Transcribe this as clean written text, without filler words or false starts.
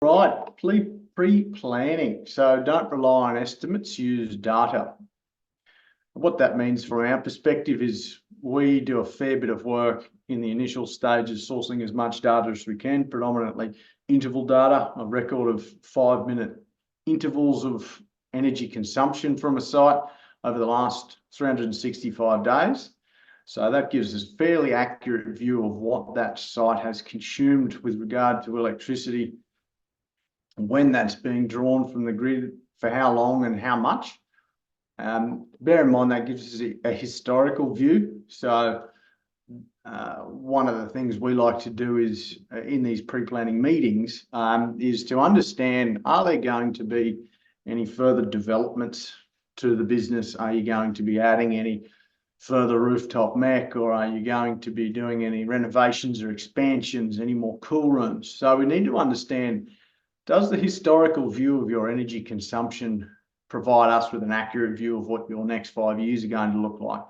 Right, pre-planning. So don't rely on estimates, use data. What that means from our perspective is we do a fair bit of work in the initial stages, sourcing as much data as we can, predominantly interval data, a record of 5-minute intervals of energy consumption from a site over the last 365 days. So that gives us a fairly accurate view of what that site has consumed with regard to electricity, when that's being drawn from the grid, for how long and how much. Bear in mind that gives us a historical view. So one of the things we like to do is in these pre-planning meetings is to understand, are there going to be any further developments to the business? Are you going to be adding any further rooftop mech, or are you going to be doing any renovations or expansions, any more cool rooms? So we need to understand, does the historical view of your energy consumption provide us with an accurate view of what your next 5 years are going to look like?